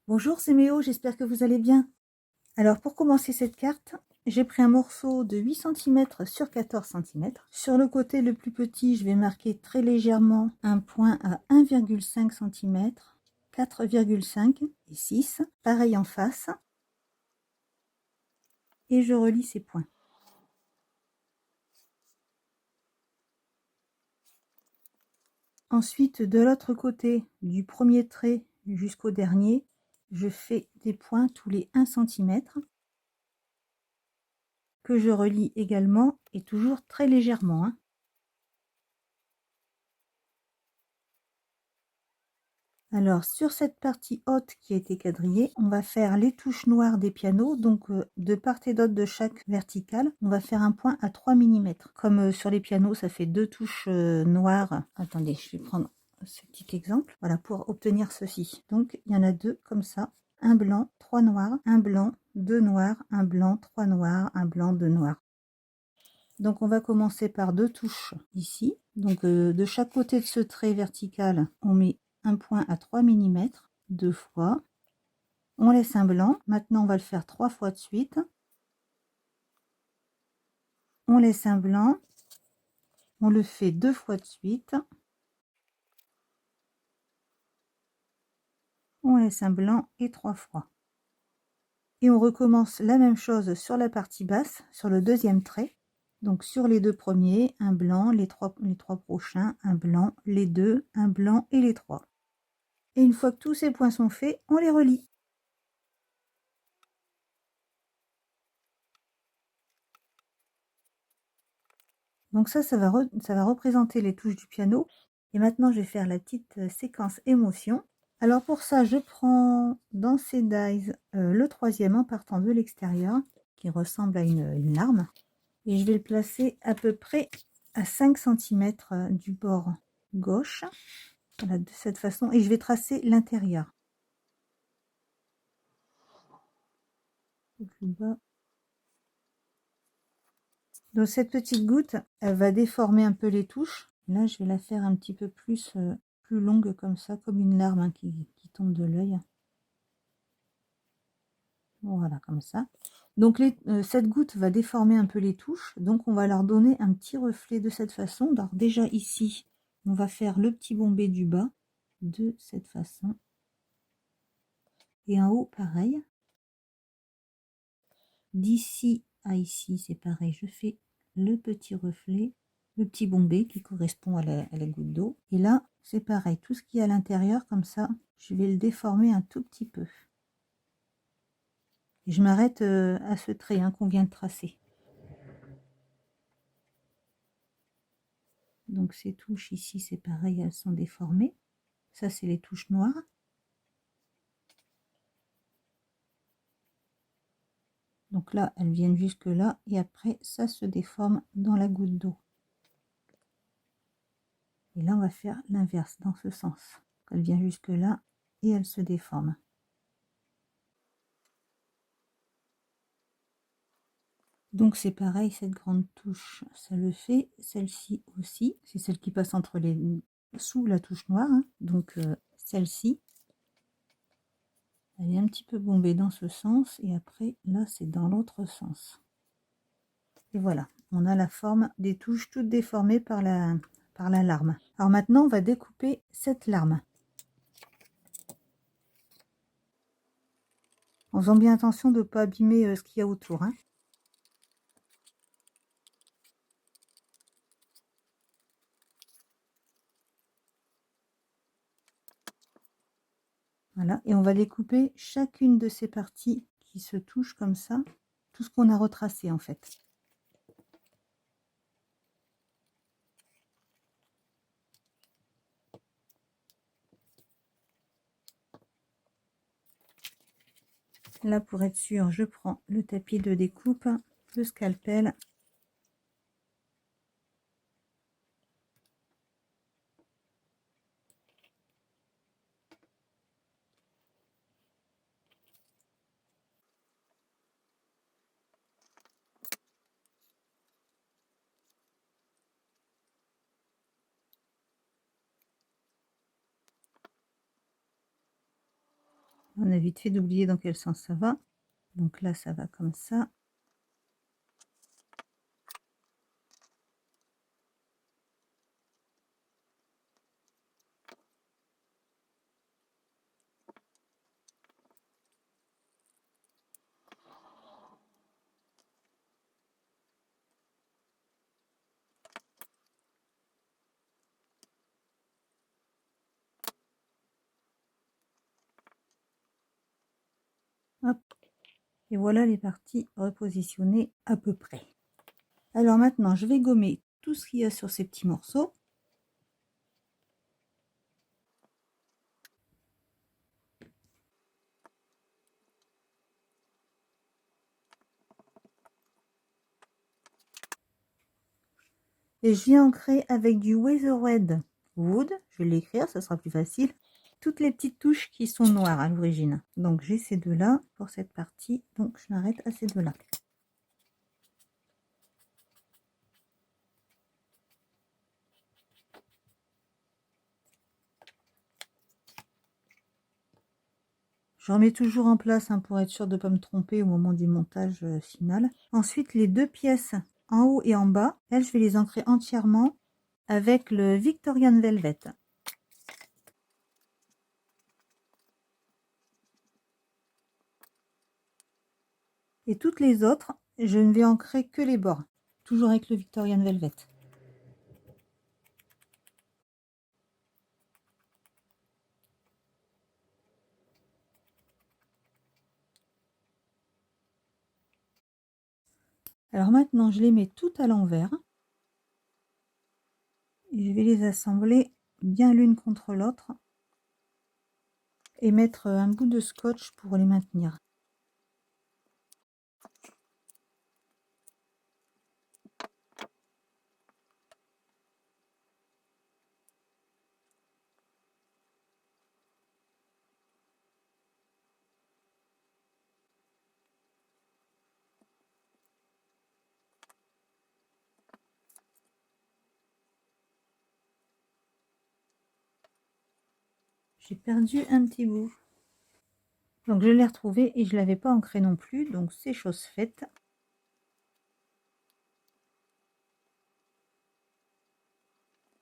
Bonjour, c'est Méo, j'espère que vous allez bien. Alors pour commencer cette carte, j'ai pris un morceau de 8 cm sur 14 cm. Sur le côté le plus petit, je vais marquer très légèrement un point à 1,5 cm, 4,5 et 6. Pareil en face. Et je relie ces points. Ensuite, de l'autre côté, du premier trait jusqu'au dernier, je fais des points tous les 1 cm. Que je relie également et toujours très légèrement. Alors sur cette partie haute qui a été quadrillée, on va faire les touches noires des pianos, donc de part et d'autre de chaque verticale, on va faire un point à 3 mm. Comme sur les pianos, ça fait deux touches noires. Attendez, je vais prendre ce petit exemple. Voilà, pour obtenir ceci. Donc il y en a deux comme ça. Un blanc, trois noirs, un blanc, deux noirs, un blanc, trois noirs, un blanc, deux noirs. Donc on va commencer par deux touches ici. Donc de chaque côté de ce trait vertical, on met un point à 3 mm, deux fois. On laisse un blanc. Maintenant on va le faire trois fois de suite. On laisse un blanc. On le fait deux fois de suite. On laisse un blanc et trois fois. Et on recommence la même chose sur la partie basse, sur le deuxième trait. Donc sur les deux premiers, un blanc, les trois prochains, un blanc, les deux, un blanc et les trois. Et une fois que tous ces points sont faits, on les relie. Donc ça va représenter les touches du piano. Et maintenant, je vais faire la petite séquence émotion. Alors pour ça, je prends dans ces dies le troisième en partant de l'extérieur, qui ressemble à une larme. Et je vais le placer à peu près à 5 cm du bord gauche. Voilà, de cette façon. Et je vais tracer l'intérieur. Donc cette petite goutte, elle va déformer un peu les touches. Là, je vais la faire un petit peu plus longue comme ça, comme une larme hein, qui tombe de l'œil. Voilà, comme ça. Donc cette goutte va déformer un peu les touches, donc on va leur donner un petit reflet de cette façon. Alors déjà ici, on va faire le petit bombé du bas de cette façon. Et en haut, pareil. D'ici à ici, c'est pareil, je fais le petit reflet, le petit bombé qui correspond à la goutte d'eau. Et là, c'est pareil, tout ce qui est à l'intérieur, comme ça, je vais le déformer un tout petit peu. Et je m'arrête à ce trait hein, qu'on vient de tracer. Donc ces touches ici, c'est pareil, elles sont déformées. Ça, c'est les touches noires. Donc là, elles viennent jusque là et après, ça se déforme dans la goutte d'eau. Et là, on va faire l'inverse dans ce sens. Elle vient jusque là et elle se déforme. Donc c'est pareil, cette grande touche, ça le fait. Celle-ci aussi, c'est celle qui passe entre les sous la touche noire. Hein. Donc celle-ci, elle est un petit peu bombée dans ce sens et après là c'est dans l'autre sens. Et voilà, on a la forme des touches toutes déformées par la larme. Alors maintenant on va découper cette larme. En faisant bien attention de ne pas abîmer ce qu'il y a autour. Hein. Voilà, et on va découper chacune de ces parties qui se touchent comme ça, tout ce qu'on a retracé en fait. Là, pour être sûr, je prends le tapis de découpe, le scalpel. On a vite fait d'oublier dans quel sens ça va. Donc là, ça va comme ça. Hop. Et voilà les parties repositionnées à peu près. Alors maintenant, je vais gommer tout ce qu'il y a sur ces petits morceaux. Et je viens ancrer avec du Weathered Wood. Je vais l'écrire, ça sera plus facile. Toutes les petites touches qui sont noires à l'origine. Donc j'ai ces deux-là pour cette partie. Donc je m'arrête à ces deux-là. Je remets toujours en place hein, pour être sûr de ne pas me tromper au moment du montage final. Ensuite, les deux pièces en haut et en bas, elles, je vais les ancrer entièrement avec le Victorian Velvet. Et toutes les autres, je ne vais ancrer que les bords, toujours avec le Victorian Velvet. Alors maintenant, je les mets toutes à l'envers. Je vais les assembler bien l'une contre l'autre et mettre un bout de scotch pour les maintenir. J'ai perdu un petit bout. Donc je l'ai retrouvé et je ne l'avais pas ancré non plus, donc c'est chose faite.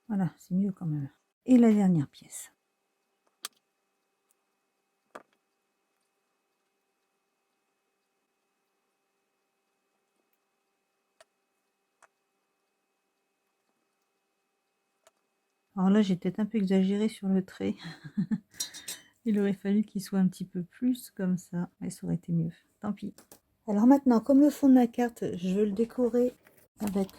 Voilà, c'est mieux quand même. Et la dernière pièce. Alors là, j'ai peut-être un peu exagéré sur le trait. Il aurait fallu qu'il soit un petit peu plus comme ça. Et ça aurait été mieux. Tant pis. Alors maintenant, comme le fond de ma carte, je veux le décorer avec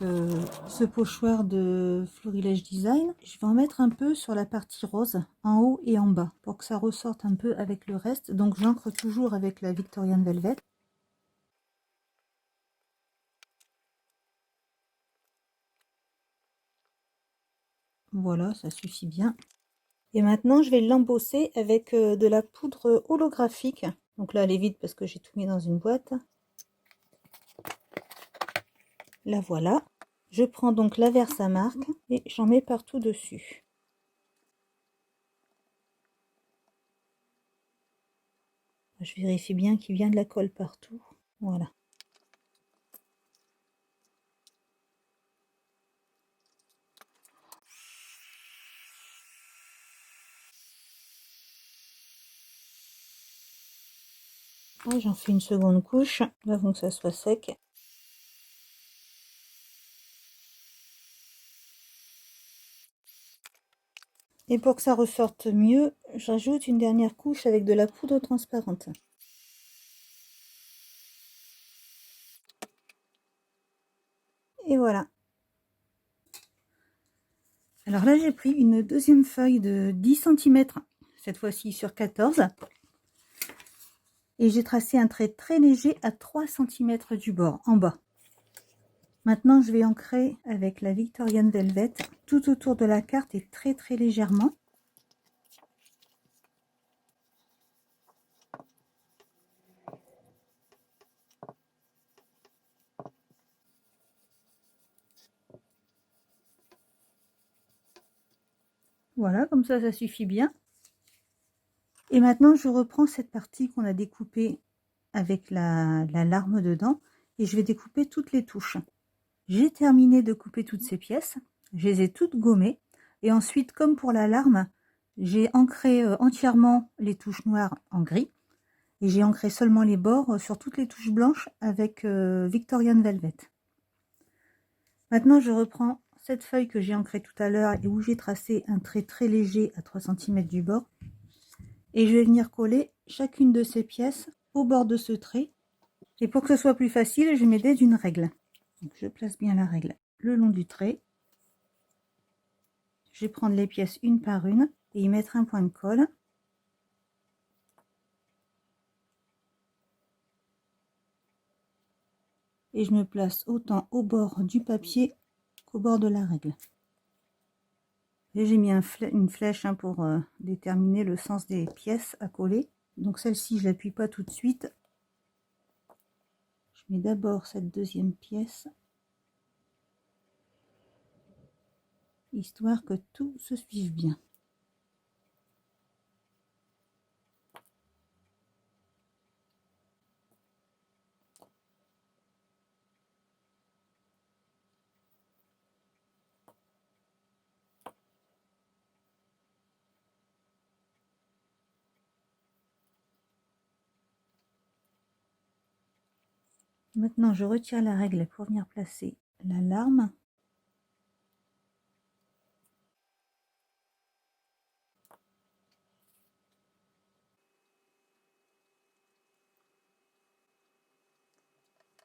ce pochoir de Florilège Design. Je vais en mettre un peu sur la partie rose, en haut et en bas, pour que ça ressorte un peu avec le reste. Donc j'ancre toujours avec la Victorian Velvet. Voilà, ça suffit bien. Et maintenant, je vais l'embosser avec de la poudre holographique. Donc là, elle est vide parce que j'ai tout mis dans une boîte. La voilà. Je prends donc la Versamark et j'en mets partout dessus. Je vérifie bien qu'il vient de la colle partout. Voilà. J'en fais une seconde couche avant que ça soit sec. Et pour que ça ressorte mieux, j'ajoute une dernière couche avec de la poudre transparente. Et voilà. Alors là, j'ai pris une deuxième feuille de 10 cm, cette fois-ci sur 14. Et j'ai tracé un trait très léger à 3 cm du bord, en bas. Maintenant, je vais ancrer avec la Victorian Velvet tout autour de la carte et très très légèrement. Voilà, comme ça suffit bien. Et maintenant, je reprends cette partie qu'on a découpée avec la larme dedans et je vais découper toutes les touches. J'ai terminé de couper toutes ces pièces, je les ai toutes gommées et ensuite, comme pour la larme, j'ai ancré entièrement les touches noires en gris et j'ai ancré seulement les bords sur toutes les touches blanches avec Victorian Velvet. Maintenant, je reprends cette feuille que j'ai ancrée tout à l'heure et où j'ai tracé un trait très léger à 3 cm du bord. Et je vais venir coller chacune de ces pièces au bord de ce trait. Et pour que ce soit plus facile, je vais m'aider d'une règle. Donc je place bien la règle le long du trait. Je vais prendre les pièces une par une et y mettre un point de colle. Et je me place autant au bord du papier qu'au bord de la règle. Et j'ai mis une flèche pour déterminer le sens des pièces à coller. Donc celle-ci, je l'appuie pas tout de suite. Je mets d'abord cette deuxième pièce, histoire que tout se suive bien. Maintenant, je retire la règle pour venir placer la larme.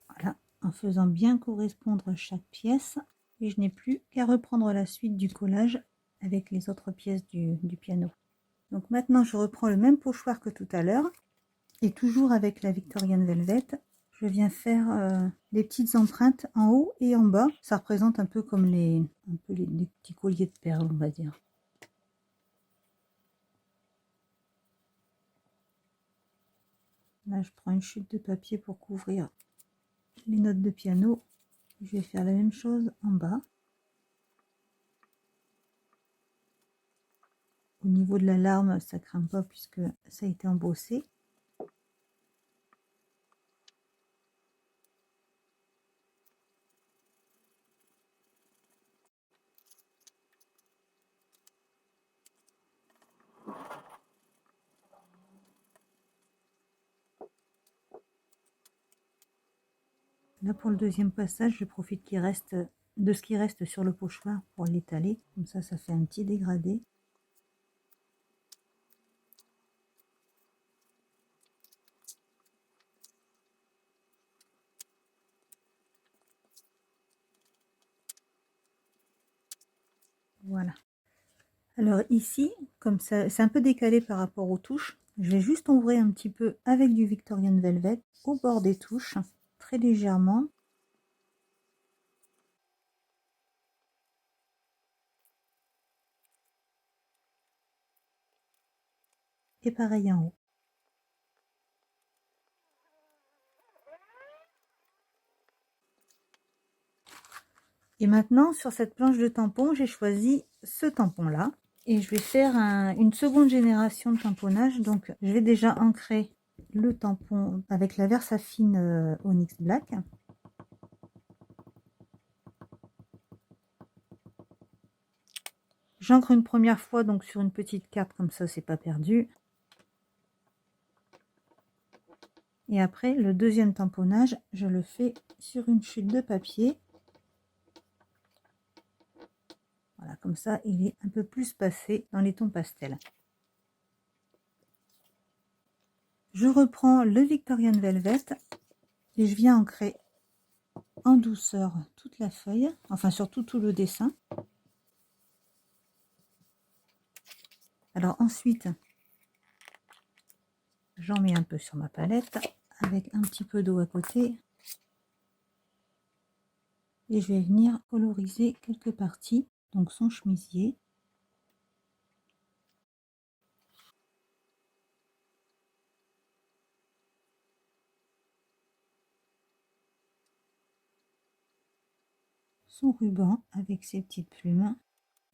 Voilà, en faisant bien correspondre chaque pièce. Et je n'ai plus qu'à reprendre la suite du collage avec les autres pièces du piano. Donc maintenant, je reprends le même pochoir que tout à l'heure. Et toujours avec la Victorian Velvet, je viens faire des petites empreintes en haut et en bas. Ça représente un peu comme les petits colliers de perles, on va dire. Là, je prends une chute de papier pour couvrir les notes de piano. Je vais faire la même chose en bas. Au niveau de la larme, ça craint pas puisque ça a été embossé. Là, pour le deuxième passage, je profite de ce qui reste sur le pochoir pour l'étaler. Comme ça fait un petit dégradé. Voilà. Alors ici, comme ça, c'est un peu décalé par rapport aux touches. Je vais juste ombrer un petit peu avec du Victorian Velvet au bord des touches, très légèrement. Et pareil en haut. Et maintenant, sur cette planche de tampon, j'ai choisi ce tampon-là. Et je vais faire une seconde génération de tamponnage. Donc, je vais déjà ancrer le tampon avec la Versafine Onyx Black. J'ancre une première fois donc sur une petite carte, comme ça, c'est pas perdu. Et après, le deuxième tamponnage, je le fais sur une chute de papier. Voilà, comme ça, il est un peu plus passé dans les tons pastels. Je reprends le Victorian Velvet et je viens ancrer en douceur toute la feuille, enfin surtout tout le dessin. Alors ensuite, j'en mets un peu sur ma palette avec un petit peu d'eau à côté. Et je vais venir coloriser quelques parties, donc son chemisier. Son ruban avec ses petites plumes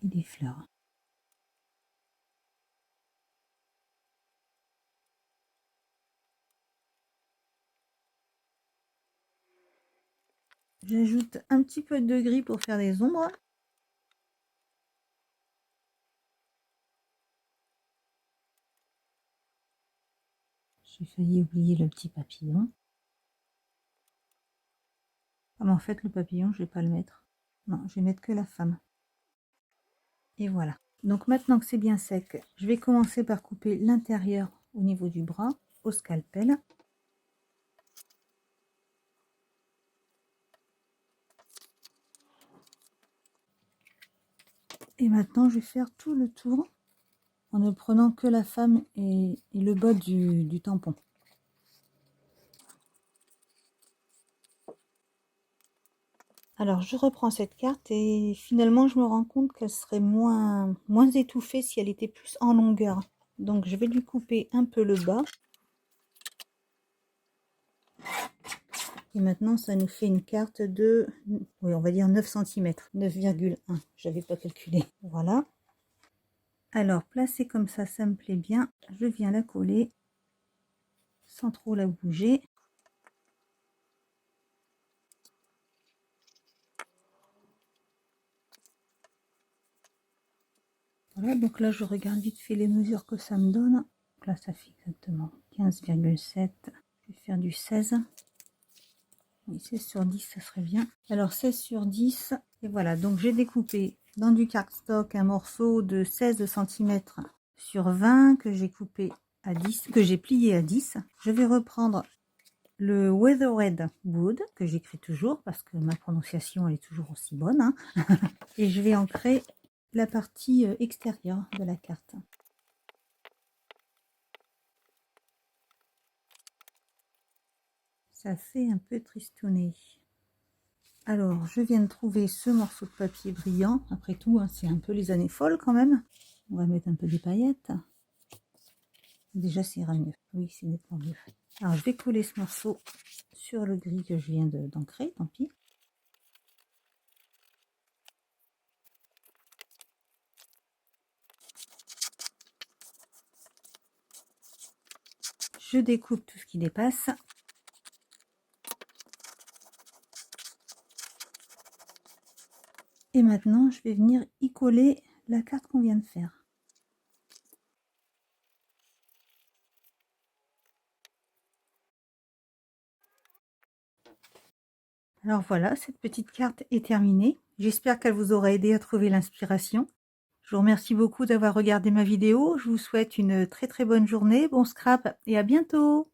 et des fleurs. J'ajoute un petit peu de gris pour faire des ombres. J'ai failli oublier le petit papillon. Ah mais en fait le papillon je vais pas le mettre. Non, je vais mettre que la femme. Et voilà. Donc maintenant que c'est bien sec, je vais commencer par couper l'intérieur au niveau du bras au scalpel. Et maintenant je vais faire tout le tour en ne prenant que la femme et le bas du tampon. Alors je reprends cette carte et finalement je me rends compte qu'elle serait moins étouffée si elle était plus en longueur. Donc je vais lui couper un peu le bas. Et maintenant ça nous fait une carte de, oui, on va dire 9 cm, 9,1, j'avais pas calculé. Voilà. Alors placée comme ça me plaît bien. Je viens la coller sans trop la bouger. Voilà, donc là je regarde vite fait les mesures que ça me donne. Donc là ça fait exactement 15,7. Je vais faire du 16. Oui, 16 sur 10 ça serait bien. Alors 16 sur 10. Et voilà, donc j'ai découpé dans du cardstock un morceau de 16 cm sur 20 que j'ai coupé à 10, que j'ai plié à 10. Je vais reprendre le Weathered Wood que j'écris toujours parce que ma prononciation elle est toujours aussi bonne, hein. Et je vais ancrer la partie extérieure de la carte. Ça fait un peu tristouné. Alors je viens de trouver ce morceau de papier brillant. Après tout, hein, c'est un peu les années folles quand même. On va mettre un peu des paillettes. Déjà ça ira mieux. Oui, c'est nettement mieux. Alors je vais coller ce morceau sur le gris que je viens d'ancrer, tant pis. Je découpe tout ce qui dépasse. Et maintenant, je vais venir y coller la carte qu'on vient de faire. Alors voilà, cette petite carte est terminée. J'espère qu'elle vous aura aidé à trouver l'inspiration. Je vous remercie beaucoup d'avoir regardé ma vidéo. Je vous souhaite une très très bonne journée, bon scrap et à bientôt!